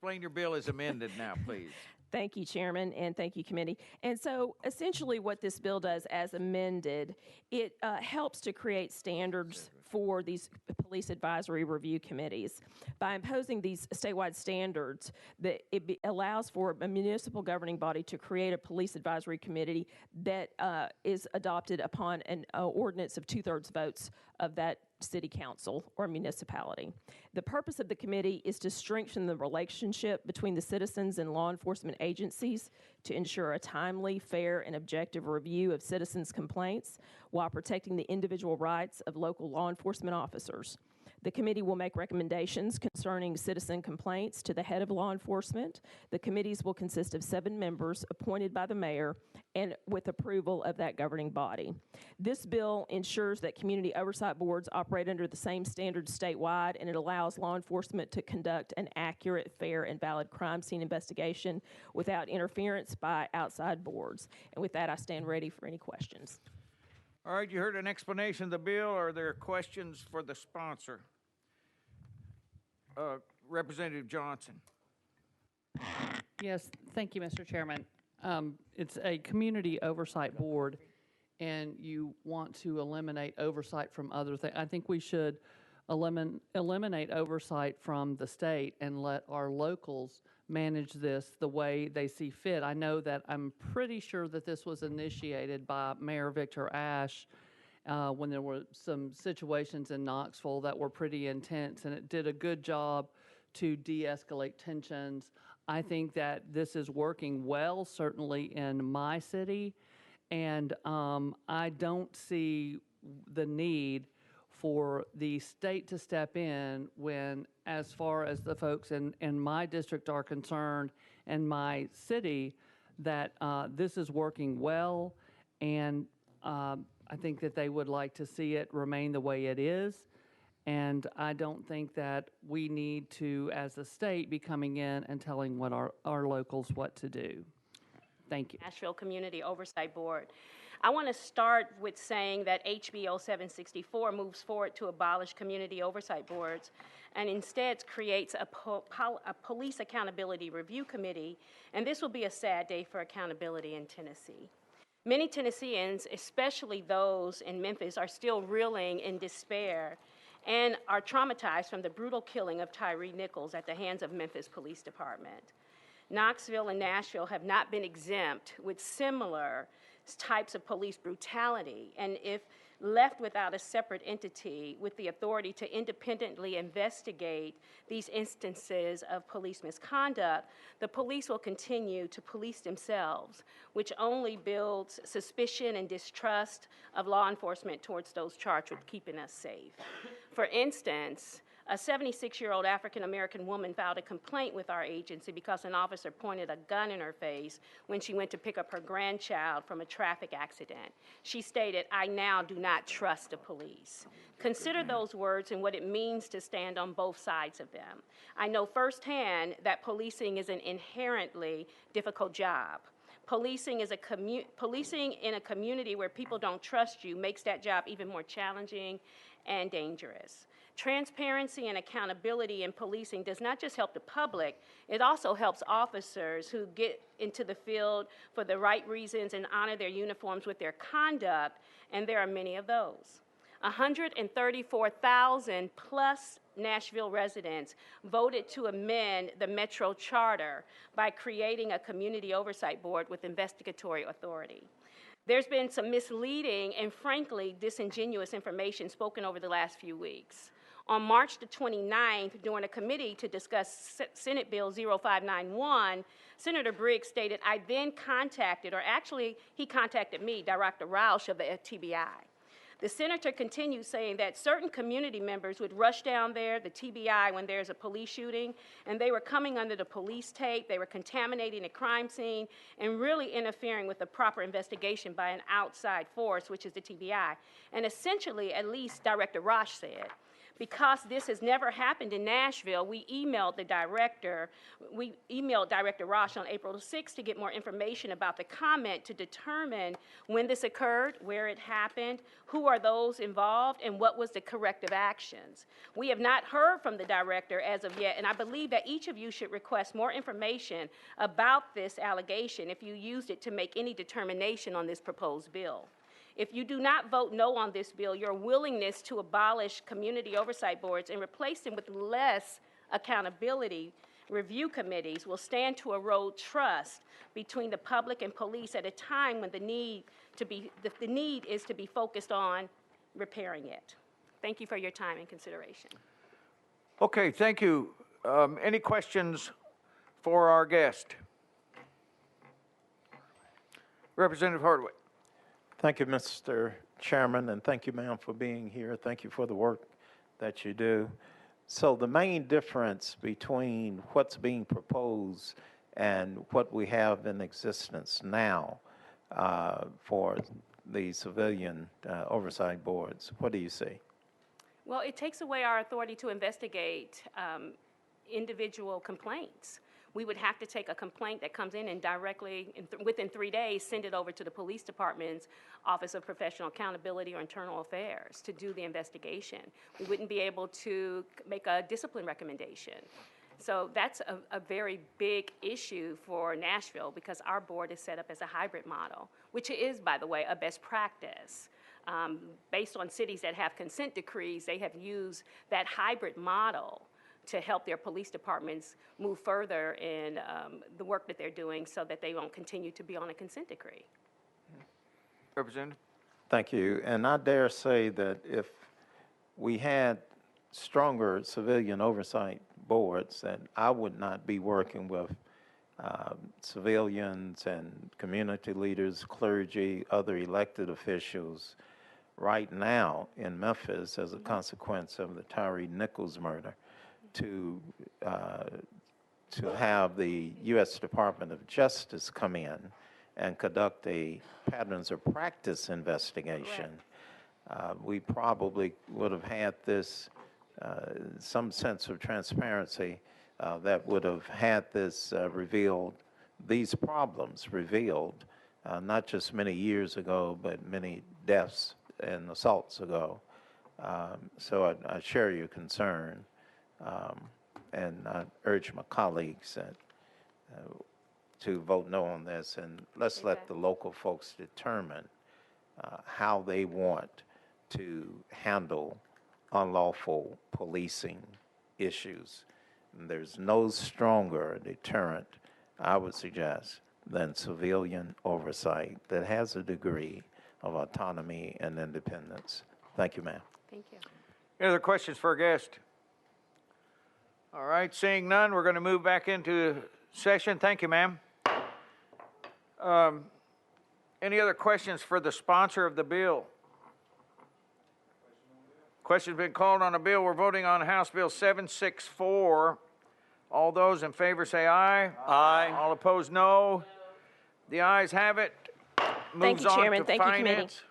Explain your bill as amended now, please. Thank you, Chairman, and thank you, Committee. And so essentially what this bill does as amended, it helps to create standards for these police advisory review committees. By imposing these statewide standards, allows for a municipal governing body to create a police advisory committee that is adopted upon an ordinance of 2/3 votes of that city council or municipality. The purpose of the committee is to strengthen the relationship between the citizens and law enforcement agencies to ensure a timely, fair, and objective review of citizens' complaints while protecting the individual rights of local law enforcement officers. The committee will make recommendations concerning citizen complaints to the head of law enforcement. The committees will consist of 7 members appointed by the mayor and with approval of that governing body. This bill ensures that community oversight boards operate under the same standards statewide, and it allows law enforcement to conduct an accurate, fair, and valid crime scene investigation without interference by outside boards. And with that, I stand ready for any questions. All right, you heard an explanation of the bill. Are there questions for the sponsor? Representative Johnson. Yes, thank you, Mr. Chairman. It's a community oversight board, and you want to eliminate oversight from other things. I think we should eliminate oversight from the state and let our locals manage this the way they see fit. I know that I'm pretty sure that this was initiated by Mayor Victor Ashe when there were some situations in Knoxville that were pretty intense, and it did a good job to de-escalate tensions. I think that this is working well, certainly in my city, and I don't see the need for the state to step in when, as far as the folks in my district are concerned and my city, that this is working well, and I think that they would like to see it remain the way it is. And I don't think that we need to, as a state, be coming in and telling what our locals what to do. Thank you. Nashville Community Oversight Board. I want to start with saying that HB 0764 moves forward to abolish community oversight boards and instead creates a police accountability review committee, and this will be a sad day for accountability in Tennessee. Many Tennesseans, especially those in Memphis, are still reeling in despair and are traumatized from the brutal killing of Tyre Nichols at the hands of Memphis Police Department. Knoxville and Nashville have not been exempt with similar types of police brutality, and if left without a separate entity with the authority to independently investigate these instances of police misconduct, the police will continue to police themselves, which only builds suspicion and distrust of law enforcement towards those charged with keeping us safe. For instance, a 76-year-old African-American woman filed a complaint with our agency because an officer pointed a gun in her face when she went to pick up her grandchild from a traffic accident. She stated, "I now do not trust the police." Consider those words and what it means to stand on both sides of them. I know firsthand that policing is an inherently difficult job. Policing in a community where people don't trust you makes that job even more challenging and dangerous. Transparency and accountability in policing does not just help the public, it also helps officers who get into the field for the right reasons and honor their uniforms with their conduct, and there are many of those. 134,000 plus Nashville residents voted to amend the Metro Charter by creating a community oversight board with investigatory authority. There's been some misleading and frankly disingenuous information spoken over the last few weeks. On March the 29th, during a committee to discuss Senate Bill 0591, Senator Briggs stated, "I then contacted," or actually he contacted me, Director Roush of the TBI. The senator continued saying that certain community members would rush down there, the TBI, when there's a police shooting, and they were coming under the police tape, they were contaminating a crime scene, and really interfering with the proper investigation by an outside force, which is the TBI. And essentially, at least Director Roush said, Because this has never happened in Nashville, we emailed Director Rosh on April the 6th to get more information about the comment to determine when this occurred, where it happened, who are those involved, and what was the corrective actions. We have not heard from the director as of yet, and I believe that each of you should request more information about this allegation if you used it to make any determination on this proposed bill. If you do not vote no on this bill, your willingness to abolish community oversight boards and replace them with less accountability review committees will stand to erode trust between the public and police at a time when the need is to be focused on repairing it. Thank you for your time and consideration. Okay, thank you. Any questions for our guest? Representative Hardwick. Thank you, Mr. Chairman, and thank you, ma'am, for being here. Thank you for the work that you do. So the main difference between what's being proposed and what we have in existence now for the civilian oversight boards, what do you see? Well, it takes away our authority to investigate individual complaints. We would have to take a complaint that comes in and directly, within 3 days, send it over to the police department's Office of Professional Accountability or Internal Affairs to do the investigation. We wouldn't be able to make a discipline recommendation. So that's a very big issue for Nashville because our board is set up as a hybrid model, which is, by the way, a best practice. Based on cities that have consent decrees, they have used that hybrid model to help their police departments move further in the work that they're doing so that they won't continue to be on a consent decree. Representative? Thank you. And I dare say that if we had stronger civilian oversight boards, that I would not be working with civilians and community leaders, clergy, other elected officials right now in Memphis as a consequence of the Tyre Nichols murder to have the U.S. Department of Justice come in and conduct a patterns of practice investigation. We probably would have had this, some sense of transparency that would have had this revealed, these problems revealed, not just many years ago, but many deaths and assaults ago. So I share your concern. And I urge my colleagues to vote no on this, and let's let the local folks determine how they want to handle unlawful policing issues. And there's no stronger deterrent, I would suggest, than civilian oversight that has a degree of autonomy and independence. Thank you, ma'am. Thank you. Any other questions for our guest? All right, seeing none, we're going to move back into session. Thank you, ma'am. Any other questions for the sponsor of the bill? Question's been called on a bill. We're voting on House Bill 764. All those in favor say aye. Aye. All opposed, no. The ayes have it. Thank you, Moves on Chairman. to Thank you, committee. finance.